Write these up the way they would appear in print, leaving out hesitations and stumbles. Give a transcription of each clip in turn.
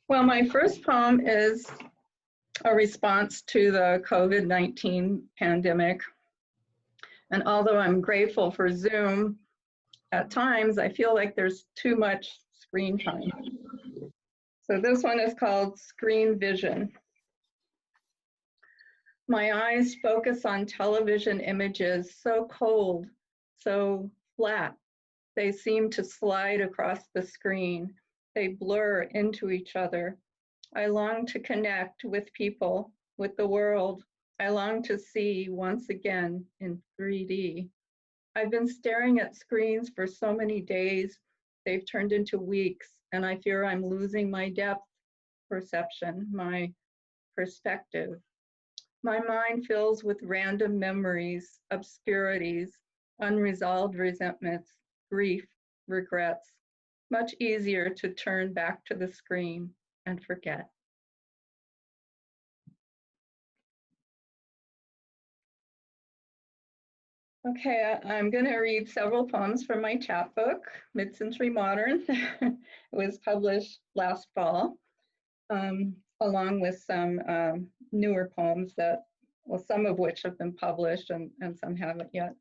Well, my first poem is a response to the COVID-19 pandemic. And although I'm grateful for Zoom, at times I feel like there's too much screen time. So this one is called Screen Vision. My eyes focus on television images so cold, so flat. They seem to slide across the screen. They blur into each other. I long to connect with people, with the world. I long to see once again in 3D. I've been staring at screens for so many days, they've turned into weeks, and I fear I'm losing my depth perception, my perspective. My mind fills with random memories, obscurities, unresolved resentments, grief, regrets. Much easier to turn back to the screen and forget. Okay, I'm going to read several poems from my chapbook, Mid-Century Modern. It was published last fall, along with some newer poems that, well, some of which have been published and some haven't yet.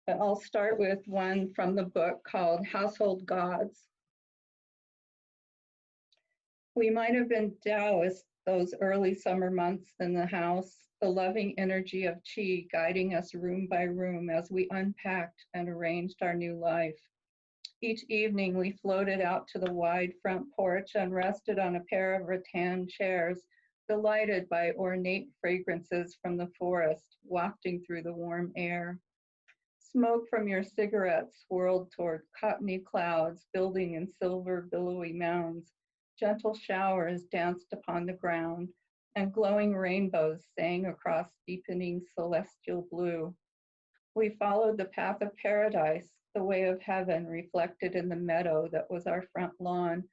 But I'll start with one from the book called Household Gods. We might have been Taoists those early summer months in the house, the loving energy of Qi guiding us room by room as we unpacked and arranged our new life. Each evening we floated out to the wide front porch and rested on a pair of rattan chairs, delighted by ornate fragrances from the forest wafting through the warm air. Smoke from your cigarettes swirled toward cottony clouds building in silver billowy mounds. Gentle showers danced upon the ground, and glowing rainbows sang across deepening celestial blue. We followed the path of paradise, the way of heaven reflected in the meadow that was our front lawn,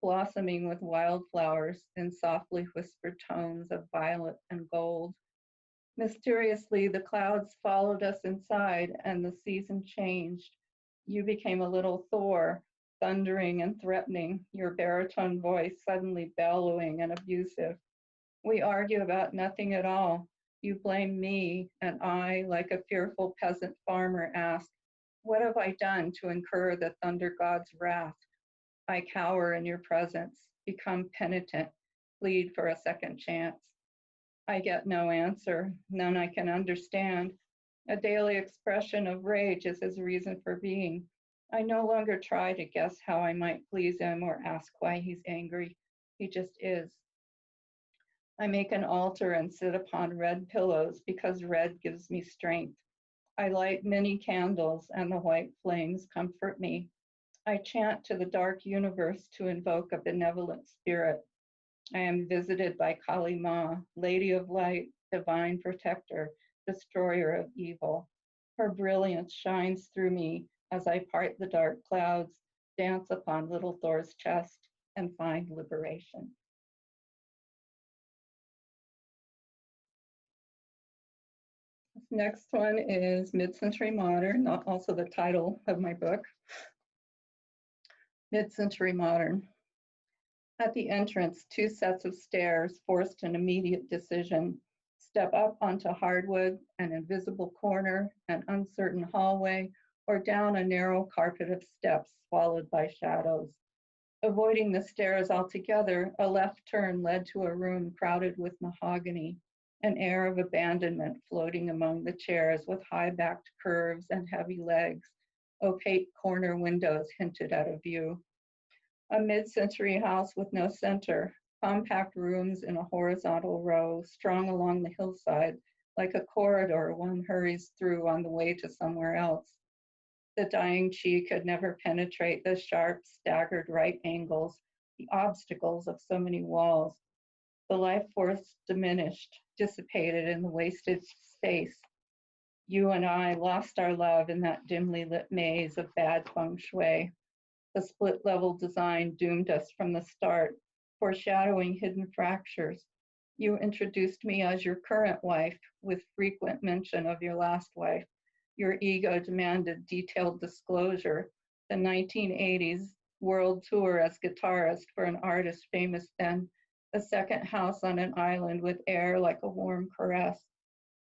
blossoming with wildflowers in softly whispered tones of violet and gold. Mysteriously, the clouds followed us inside, and the season changed. You became a little Thor, thundering and threatening, your baritone voice suddenly bellowing and abusive. We argue about nothing at all. You blame me, and I, like a fearful peasant farmer, ask, what have I done to incur the thunder god's wrath? I cower in your presence, become penitent, plead for a second chance. I get no answer, none I can understand. A daily expression of rage is his reason for being. I no longer try to guess how I might please him or ask why he's angry. He just is. I make an altar and sit upon red pillows because red gives me strength. I light many candles and the white flames comfort me. I chant to the dark universe to invoke a benevolent spirit. I am visited by Kali Ma, Lady of Light, divine protector, destroyer of evil. Her brilliance shines through me as I part the dark clouds, dance upon little Thor's chest, and find liberation. This next one is Mid-Century Modern, also the title of my book. Mid-Century Modern. At the entrance, two sets of stairs forced an immediate decision. Step up onto hardwood, an invisible corner, an uncertain hallway, or down a narrow carpet of steps swallowed by shadows. Avoiding the stairs altogether, a left turn led to a room crowded with mahogany, an air of abandonment floating among the chairs with high-backed curves and heavy legs. Opaque corner windows hinted at a view. A mid-century house with no center, compact rooms in a horizontal row strung along the hillside like a corridor one hurries through on the way to somewhere else. The dying Qi could never penetrate the sharp, staggered right angles, the obstacles of so many walls. The life force diminished, dissipated in the wasted space. You and I lost our love in that dimly lit maze of bad feng shui. The split-level design doomed us from the start, foreshadowing hidden fractures. You introduced me as your current wife, with frequent mention of your last wife. Your ego demanded detailed disclosure. The 1980s world tour as guitarist for an artist famous then, a second house on an island with air like a warm caress.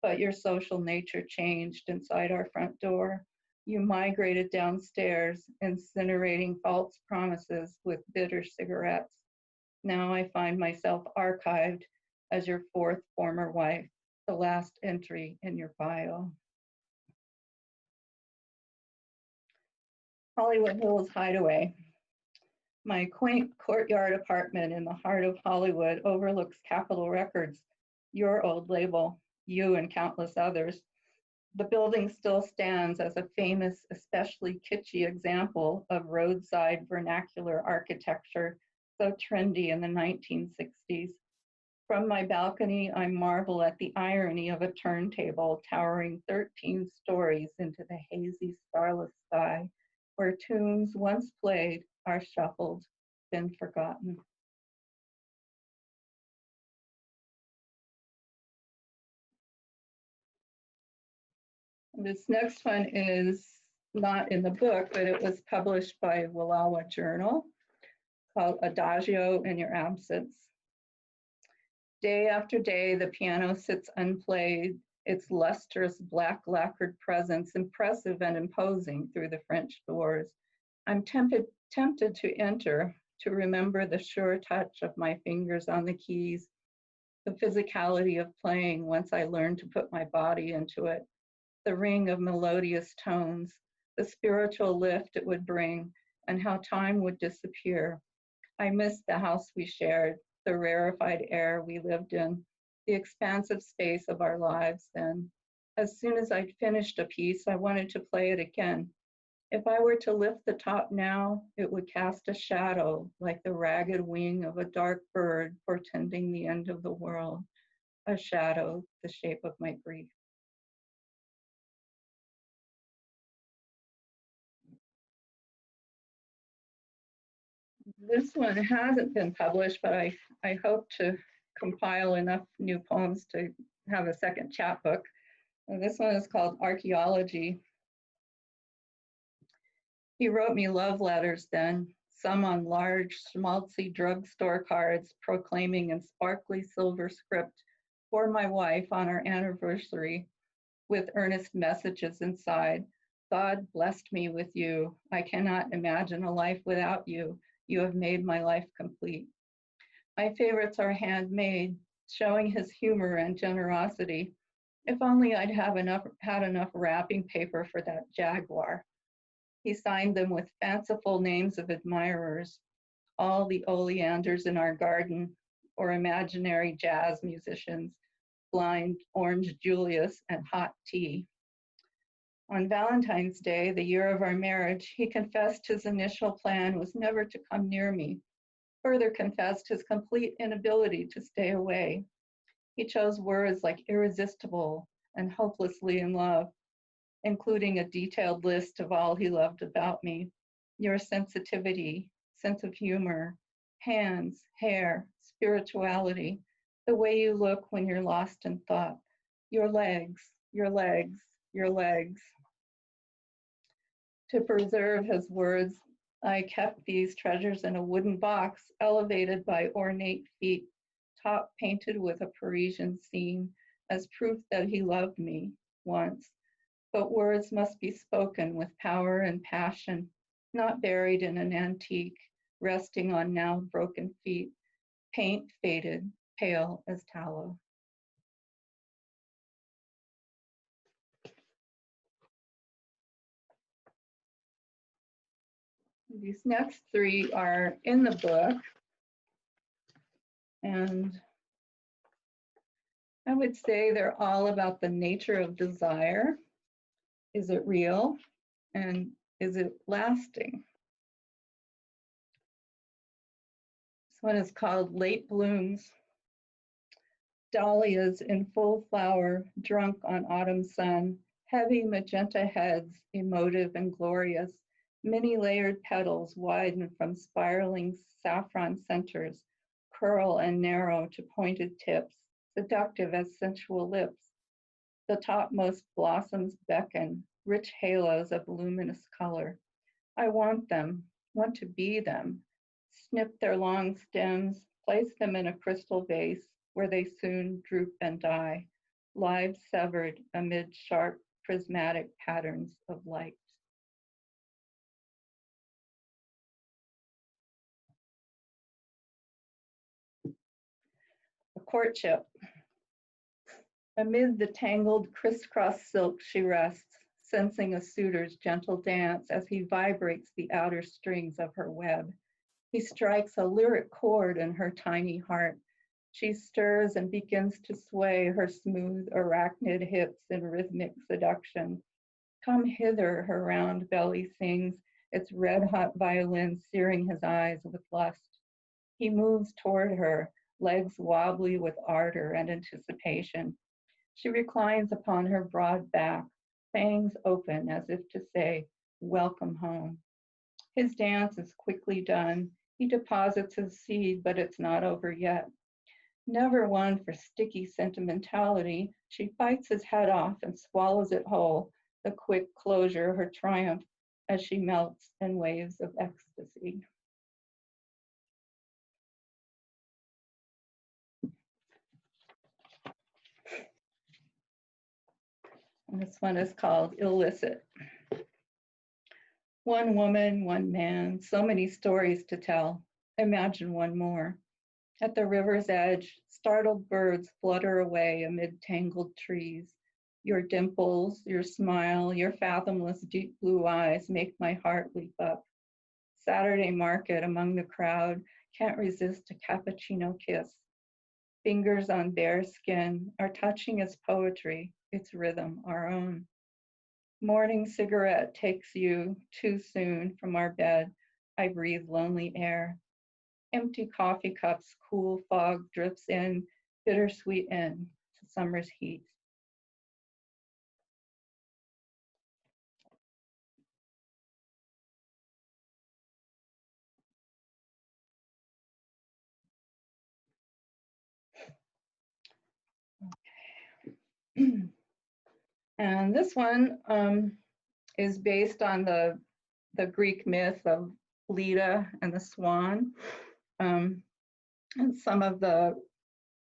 But your social nature changed inside our front door. You migrated downstairs, incinerating false promises with bitter cigarettes. Now I find myself archived as your fourth former wife, the last entry in your bio. Hollywood Hills Hideaway. My quaint courtyard apartment in the heart of Hollywood overlooks Capitol Records, your old label, you and countless others. The building still stands as a famous, especially kitschy example of roadside vernacular architecture, so trendy in the 1960s. From my balcony, I marvel at the irony of a turntable towering 13 stories into the hazy, starless sky, where tunes once played are shuffled, then forgotten. This next one is not in the book, but it was published by Wallowa Journal, called Adagio in Your Absence. Day after day, the piano sits unplayed, its lustrous black lacquered presence impressive and imposing through the French doors. I'm tempted to enter, to remember the sure touch of my fingers on the keys, the physicality of playing once I learned to put my body into it, the ring of melodious tones, the spiritual lift it would bring, and how time would disappear. I missed the house we shared, the rarefied air we lived in, the expansive space of our lives then. As soon as I'd finished a piece, I wanted to play it again. If I were to lift the top now, it would cast a shadow like the ragged wing of a dark bird portending the end of the world, a shadow the shape of my grief. This one hasn't been published, but I hope to compile enough new poems to have a second chapbook. And this one is called Archaeology. He wrote me love letters then, some on large, schmaltzy drugstore cards proclaiming in sparkly silver script for my wife on our anniversary, with earnest messages inside. God blessed me with you. I cannot imagine a life without you. You have made my life complete. My favorites are handmade, showing his humor and generosity. If only I'd had enough wrapping paper for that jaguar. He signed them with fanciful names of admirers, all the oleanders in our garden, or imaginary jazz musicians, blind Orange Julius and hot tea. On Valentine's Day, the year of our marriage, he confessed his initial plan was never to come near me, further confessed his complete inability to stay away. He chose words like irresistible and hopelessly in love, including a detailed list of all he loved about me: your sensitivity, sense of humor, hands, hair, spirituality, the way you look when you're lost in thought, your legs, your legs, your legs. To preserve his words, I kept these treasures in a wooden box elevated by ornate feet, top painted with a Parisian scene as proof that he loved me once. But words must be spoken with power and passion, not buried in an antique, resting on now broken feet, paint faded, pale as tallow. These next three are in the book, and I would say they're all about the nature of desire. Is it real? And is it lasting? This one is called Late Blooms. Dahlias in full flower, drunk on autumn sun, heavy magenta heads, emotive and glorious, many layered petals widen from spiraling saffron centers, curl and narrow to pointed tips, seductive as sensual lips. The topmost blossoms beckon, rich halos of luminous color. I want them. want to be them, snip their long stems, place them in a crystal vase where they soon droop and die, lives severed amid sharp prismatic patterns of light. A courtship. Amid the tangled crisscross silk she rests, sensing a suitor's gentle dance as he vibrates the outer strings of her web. He strikes a lyric chord in her tiny heart. She stirs and begins to sway her smooth arachnid hips in rhythmic seduction. Come hither, her round belly sings, its red-hot violin searing his eyes with lust. He moves toward her, legs wobbly with ardor and anticipation. She reclines upon her broad back, fangs open as if to say, welcome home. His dance is quickly done. He deposits his seed, but it's not over yet. Never one for sticky sentimentality, she bites his head off and swallows it whole, the quick closure her triumph as she melts in waves of ecstasy. And this one is called Illicit. One woman, one man, so many stories to tell. Imagine one more. At the river's edge, startled birds flutter away amid tangled trees. Your dimples, your smile, your fathomless deep blue eyes make my heart leap up. Saturday market among the crowd, can't resist a cappuccino kiss. Fingers on bare skin, our touching is poetry, its rhythm our own. Morning cigarette takes you too soon from our bed. I breathe lonely air. Empty coffee cups, cool fog drips in, bittersweet end to summer's heat. And this one is based on the Greek myth of Leda and the swan. And some of the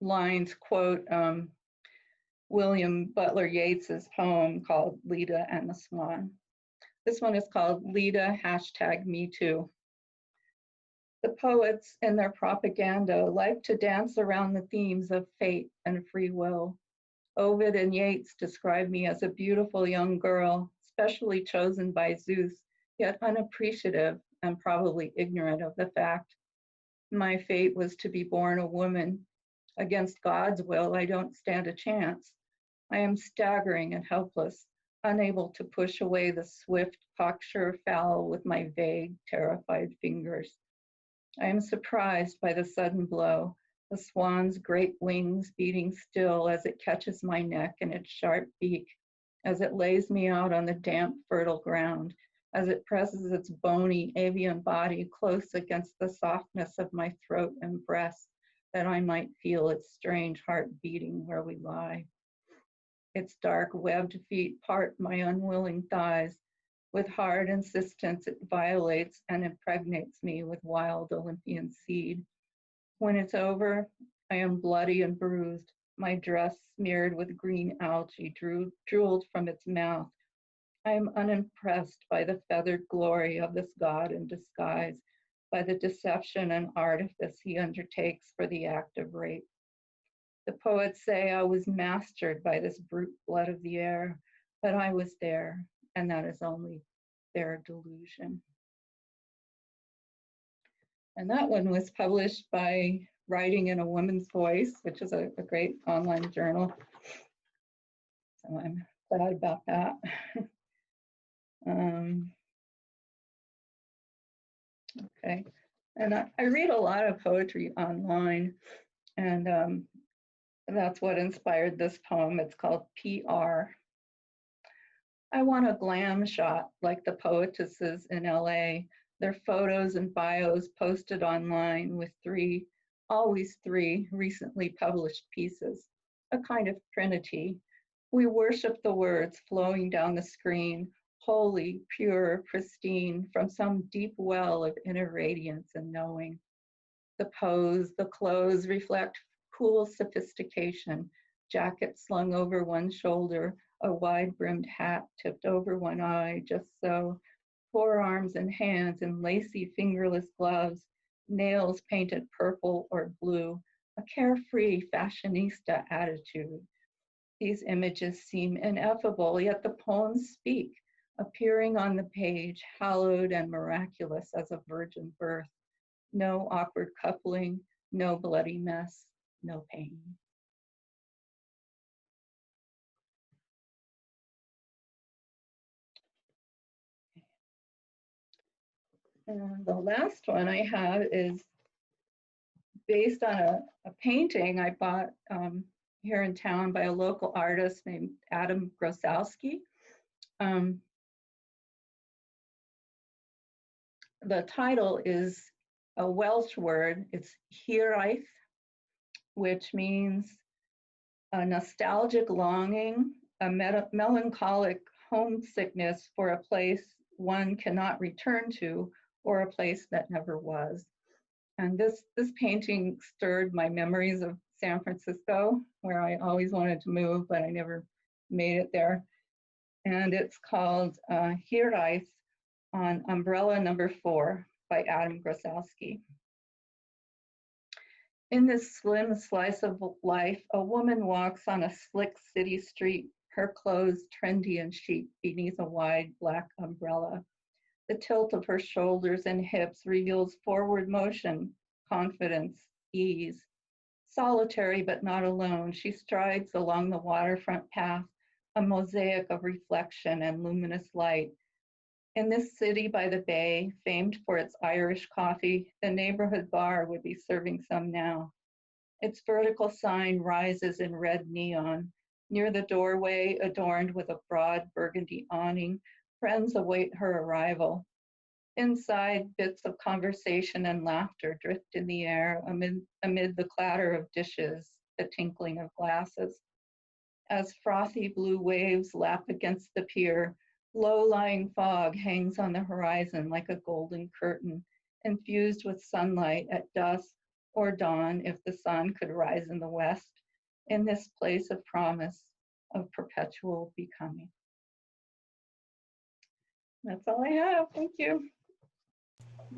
lines quote William Butler Yeats's poem called Leda and the Swan. This one is called Leda #MeToo. The poets in their propaganda like to dance around the themes of fate and free will. Ovid and Yeats describe me as a beautiful young girl, specially chosen by Zeus, yet unappreciative and probably ignorant of the fact. My fate was to be born a woman. Against God's will, I don't stand a chance. I am staggering and helpless, unable to push away the swift, cocksure fowl with my vague, terrified fingers. I am surprised by the sudden blow, the swan's great wings beating still as it catches my neck in its sharp beak, as it lays me out on the damp, fertile ground, as it presses its bony avian body close against the softness of my throat and breast, that I might feel its strange heart beating where we lie. Its dark, webbed feet part my unwilling thighs. With hard insistence, it violates and impregnates me with wild Olympian seed. When it's over, I am bloody and bruised, my dress smeared with green algae drooled from its mouth. I am unimpressed by the feathered glory of this god in disguise, by the deception and artifice he undertakes for the act of rape. The poets say I was mastered by this brute blood of the air, but I was there, and that is only their delusion. And that one was published by Writing in a Woman's Voice, which is a great online journal. So I'm glad about that. Okay, and I read a lot of poetry online, and that's what inspired this poem. It's called PR. I want a glam shot like the poetesses in LA, their photos and bios posted online with always three recently published pieces, a kind of trinity. We worship the words flowing down the screen, holy, pure, pristine, from some deep well of inner radiance and knowing. The pose, the clothes reflect cool sophistication, jacket slung over one shoulder, a wide-brimmed hat tipped over one eye, just so, forearms and hands in lacy fingerless gloves, nails painted purple or blue, a carefree fashionista attitude. These images seem ineffable, yet the poems speak, appearing on the page, hallowed and miraculous as a virgin birth. No awkward coupling, no bloody mess, no pain. And the last one I have is based on a painting I bought here in town by a local artist named Adam Grosowski. The title is a Welsh word. It's hiraeth, which means a nostalgic longing, a melancholic homesickness for a place one cannot return to or a place that never was. And this painting stirred my memories of San Francisco, where I always wanted to move, but I never made it there. And it's called Hiraeth on Umbrella Number 4 by Adam Grosowski. In this slim slice of life, a woman walks on a slick city street, her clothes trendy and chic beneath a wide black umbrella. The tilt of her shoulders and hips reveals forward motion, confidence, ease. Solitary but not alone, she strides along the waterfront path, a mosaic of reflection and luminous light. In this city by the bay, famed for its Irish coffee, the neighborhood bar would be serving some now. Its vertical sign rises in red neon. Near the doorway, adorned with a broad burgundy awning, friends await her arrival. Inside, bits of conversation and laughter drift in the air amid the clatter of dishes, the tinkling of glasses. As frothy blue waves lap against the pier, low-lying fog hangs on the horizon like a golden curtain, infused with sunlight at dusk or dawn if the sun could rise in the west, in this place of promise, of perpetual becoming. That's all I have. Thank you.